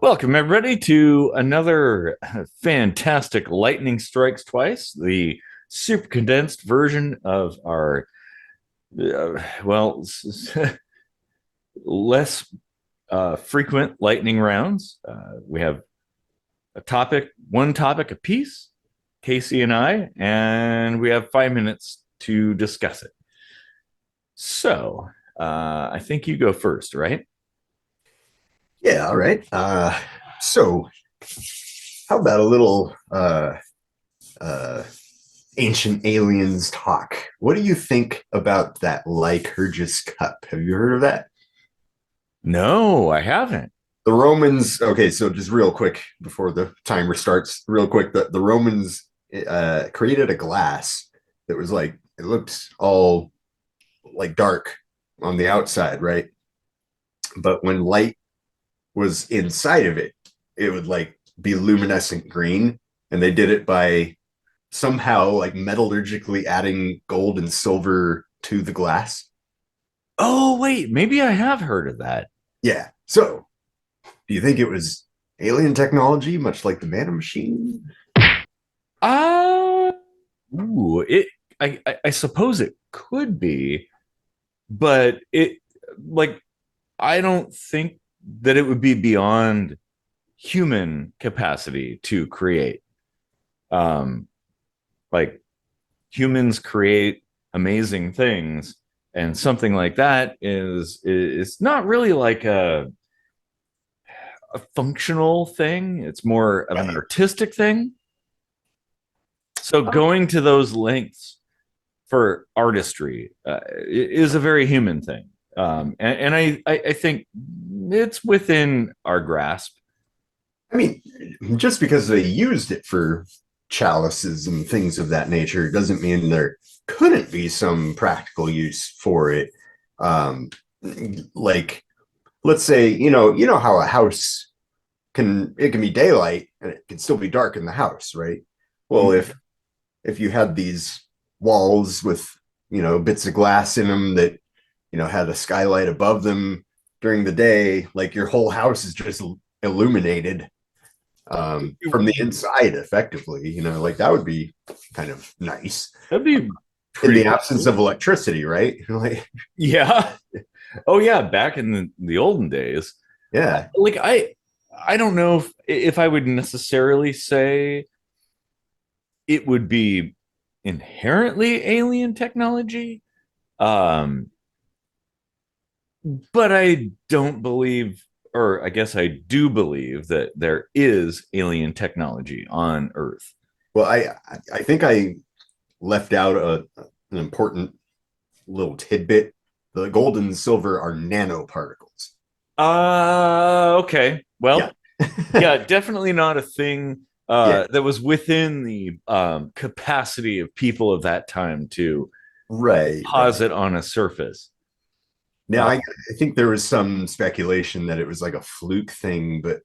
Welcome, everybody, to another fantastic Lightning Strikes Twice, the super condensed version of our, well, less frequent lightning rounds. We have one topic apiece, Casey and we have 5 minutes to discuss it. So I think you go first, right? Yeah, all right. So how about a little uh ancient aliens talk? What do you think about that Lycurgis Cup? Have you heard of that? No, I haven't. The Romans, okay, so just real quick before the timer starts, real quick, the Romans created a glass that was like it looked all like dark on the outside, right? But when light was inside of it, it would like be luminescent green. And they did it by somehow like metallurgically adding gold and silver to the glass. Oh, wait, maybe I have heard of that. Yeah. So do you think it was alien technology, much like the man machine? Uh, it. I suppose it could be, but like I don't think that it would be beyond human capacity to create. Um, like humans create amazing things, and something like that is not really like a functional thing. It's more of an Right. artistic thing. So going to those lengths for artistry is a very human thing, and I think it's within our grasp. I mean, just because they used it for chalices and things of that nature doesn't mean there couldn't be some practical use for it. Um, like, let's say, you know how a house can be daylight and it can still be dark in the house, right? Well, if you had these walls with bits of glass in them that had a skylight above them during the day, like your whole house is just illuminated from the inside effectively, like that would be kind of nice That'd be in pretty the absence cool. of electricity, right? Like, Yeah. Oh yeah, back in the olden days. yeah. Like I don't know if I would necessarily say it would be inherently alien technology. Um, but I don't believe, or I guess I do believe that there is alien technology on Earth. Well, I think I left out an important little tidbit. The gold and silver are nanoparticles. Okay. Well, Yeah. yeah, definitely not a thing Yeah. that was within the capacity of people of that time to Right. Right. deposit on a surface. Now, Uh, I think there was some speculation that it was like a fluke thing, but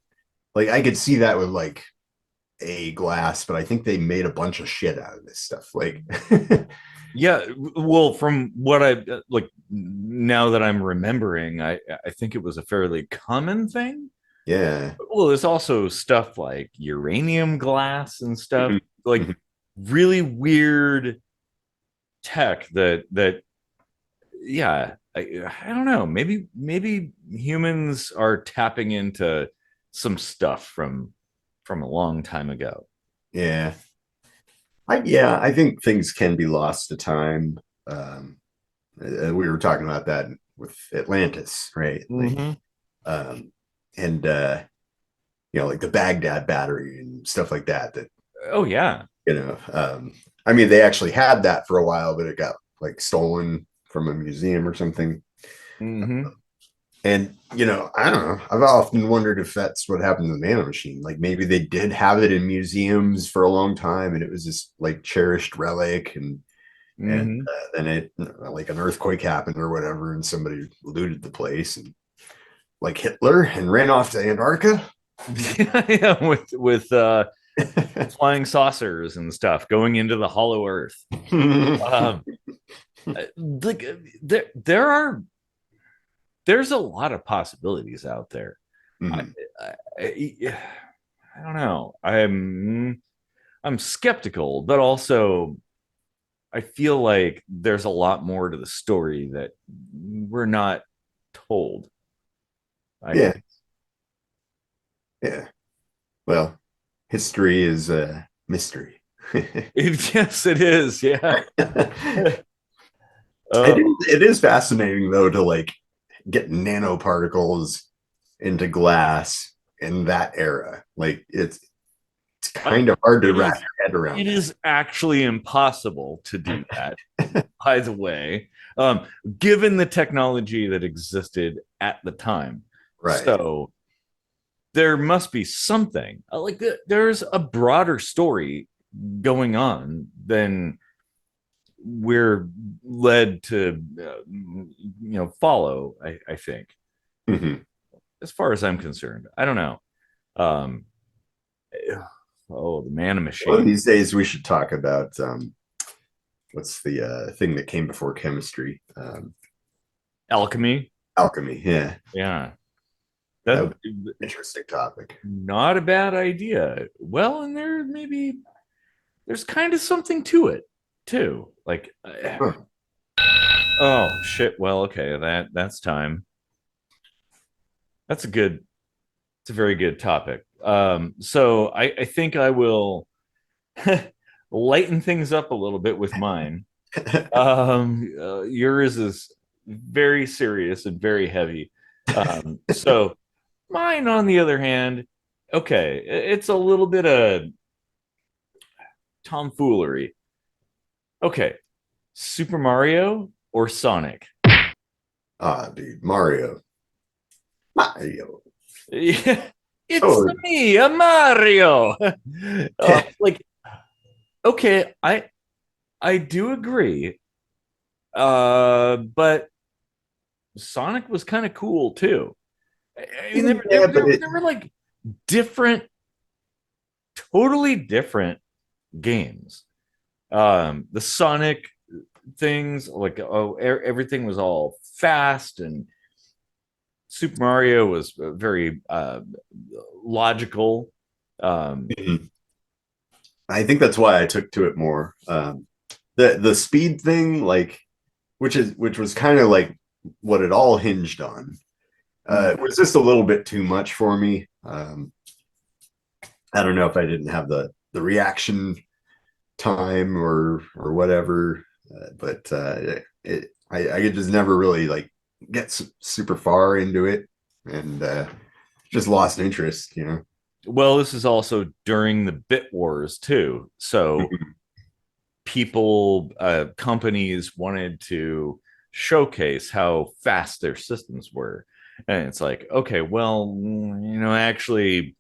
like I could see that with like a glass, but I think they made a bunch of shit out of this stuff. Like, yeah, well, from what I like now that I'm remembering, I think it was a fairly common thing. yeah. Well, there's also stuff like uranium glass and stuff, Mhm. like Mhm. really weird tech that yeah, I don't know. Maybe humans are tapping into some stuff from a long time ago. Yeah. Yeah, I think things can be lost to time. Um, we were talking about that with Atlantis, right? Like, Mm-hmm. um, and like the Baghdad battery and stuff like that. That Oh yeah. I mean, they actually had that for a while, but it got like stolen from a museum or something. Mm-hmm. And I don't know. I've often wondered if that's what happened to the Nano Machine. Like maybe they did have it in museums for a long time, and it was this like cherished relic, and Mm-hmm. then it like an earthquake happened or whatever, and somebody looted the place, and like Hitler, and ran off to Antarctica. Yeah, with flying saucers and stuff going into the hollow earth. Um, like there's a lot of possibilities out there. I, Mhm. I don't know. I'm skeptical, but also I feel like there's a lot more to the story that we're not told. I Yeah, yeah. Well, history is a mystery. yes, it is. Yeah. It Oh, is, it is fascinating though to like get nanoparticles into glass in that era. Like it's kind of hard to it wrap is. your head around It is actually impossible to do that. that. By the way, um, given the technology that existed at the time, Right. so there must be something like there's a broader story going on than we're led to follow. I think, Mhm. as far as I'm concerned, I don't know. um oh, the mana One of machine. these days we should talk about what's the thing that came before chemistry? Alchemy. Alchemy. Yeah. Yeah, That that would be an interesting topic. not a bad idea. Well, and there maybe there's kind of something to it too, like Huh. oh shit, well, okay, that's time. That's a good, it's a very good topic. So I think I will lighten things up a little bit with mine. Yours is very serious and very heavy. So mine, on the other hand, okay, it's a little bit of tomfoolery. Okay, Super Mario or Sonic? Dude, Mario. Mario. Yeah, it's Oh, me, a Mario. Like, okay, I do agree. But Sonic was kind of cool too. I mean, yeah, but it, they were like different, totally different games. The Sonic things, like, oh, everything was all fast, and Super Mario was very logical. Um, mhm. I think that's why I took to it more. The speed thing, like, which was kind of like what it all hinged on. Was just a little bit too much for me. I don't know if I didn't have the reaction time or whatever, but I could just never really like get super far into it, and just lost interest. You know. well, this is also during the bit wars too. So Mhm. people, companies wanted to showcase how fast their systems were. And it's like, okay, well, actually,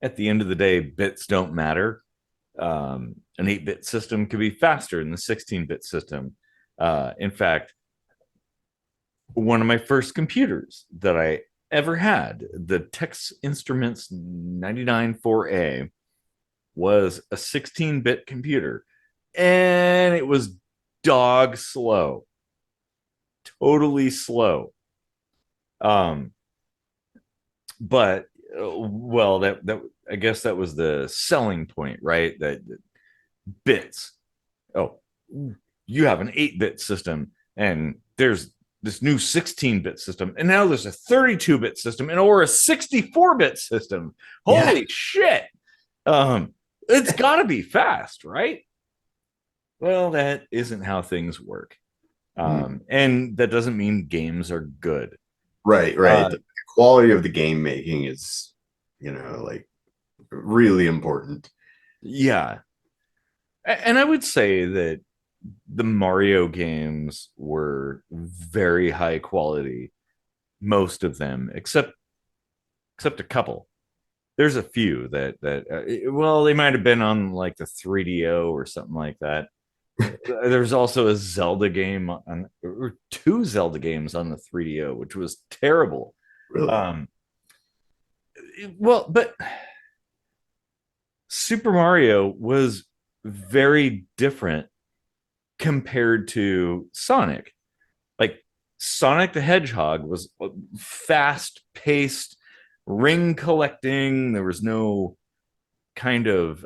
at the end of the day, bits don't matter. An 8-bit system could be faster than the 16-bit system. In fact, one of my first computers that I ever had, the Tex Instruments 994A, was a 16-bit computer, and it was dog slow, totally slow. Um, but well, that I guess that was the selling point, right? That bits. Oh, you have an 8-bit system, and there's this new 16-bit system, and now there's a 32-bit system, and or a 64-bit system. Yeah. Holy shit! It's got to be fast, right? Well, that isn't how things work. Mm. And that doesn't mean games are good. Right, right. Uh, The quality of the game making is, like really important. yeah. And I would say that the Mario games were very high quality, most of them, except a couple. There's a few well, they might have been on like the 3DO or something like that. There's also a Zelda game on, or two Zelda games on the 3DO, which was terrible. Really. Um, well, but Super Mario was very different compared to Sonic. Like, Sonic the Hedgehog was fast paced, ring collecting. There was no kind of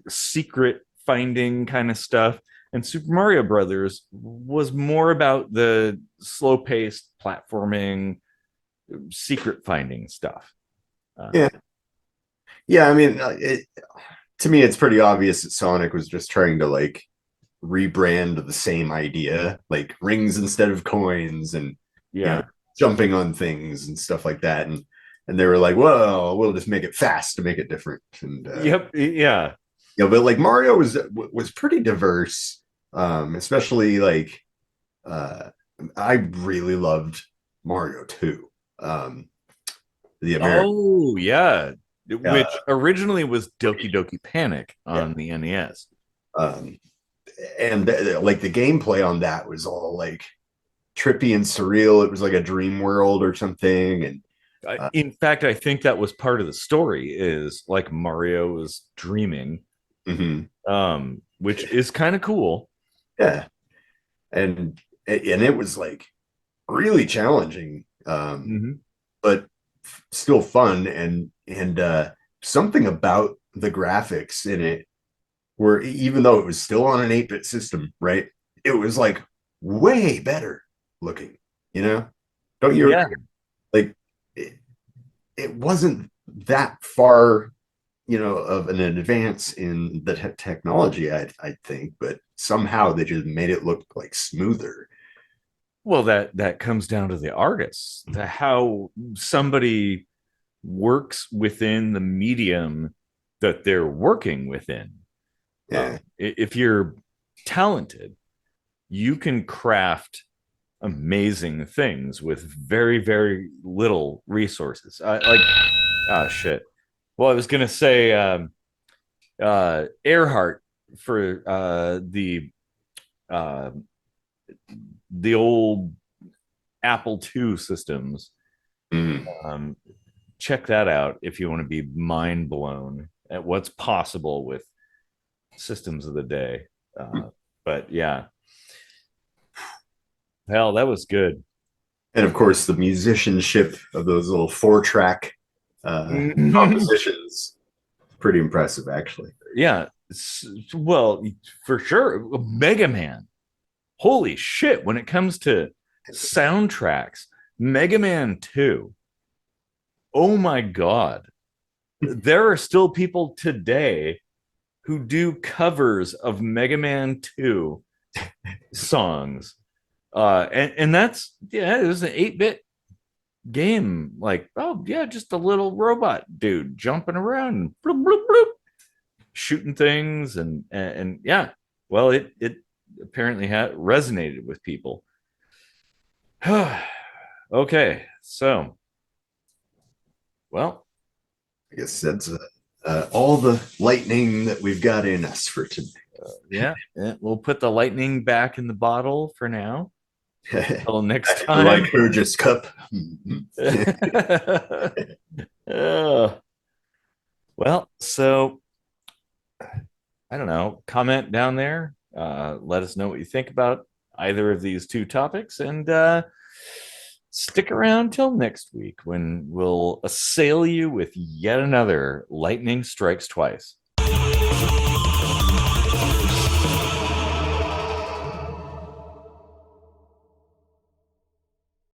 secret finding kind of stuff. And Super Mario Brothers was more about the slow paced platforming, secret finding stuff. Yeah. Yeah. I mean, to me, it's pretty obvious that Sonic was just trying to like rebrand the same idea, like rings instead of coins, and you know, Yeah. jumping on things and stuff like that. And they were like, well, we'll just make it fast to make it different. And Yep. Yeah. but like Mario was pretty diverse, especially like uh, I really loved Mario 2. The American Oh, yeah. Which uh, originally was Doki Doki Panic yeah. on the NES. Um, and like the gameplay on that was all like trippy and surreal. It was like a dream world or something. And In fact, I think that was part of the story is like Mario was dreaming, mhm. which is kind of cool. Yeah, and it was like really challenging, Mm-hmm. but still fun. And something about the graphics in it, where even though it was still on an 8-bit system, right? It was like way better looking. You know, don't you Yeah. agree? Like it, it wasn't that far, of an advance in the technology, I think, but somehow they just made it look like smoother. Well, that comes down to the artists, to how somebody works within the medium that they're working within. Yeah, If you're talented, you can craft amazing things with very, very little resources. Like, oh shit. Well, I was gonna say Earhart for uh, the old Apple II systems. mm. Um, check that out if you want to be mind blown at what's possible with systems of the day. But yeah, hell, that was good. And of course the musicianship of those little 4-track compositions, pretty impressive actually. Yeah, well, for sure. Mega Man. Holy shit! When it comes to soundtracks, Mega Man 2. Oh my god, there are still people today who do covers of Mega Man 2 songs. And that's, yeah, it was an 8-bit game. Like, oh yeah, just a little robot dude jumping around, bloop, bloop, bloop, shooting things, and yeah. Well, it apparently had resonated with people. Okay, so well, I guess that's all the lightning that we've got in us for today. yeah, we'll put the lightning back in the bottle for now. Until next The time. Lycurgis Cup. Uh, well, so I don't know. Comment down there. Let us know what you think about either of these two topics, and stick around till next week when we'll assail you with yet another Lightning Strikes Twice.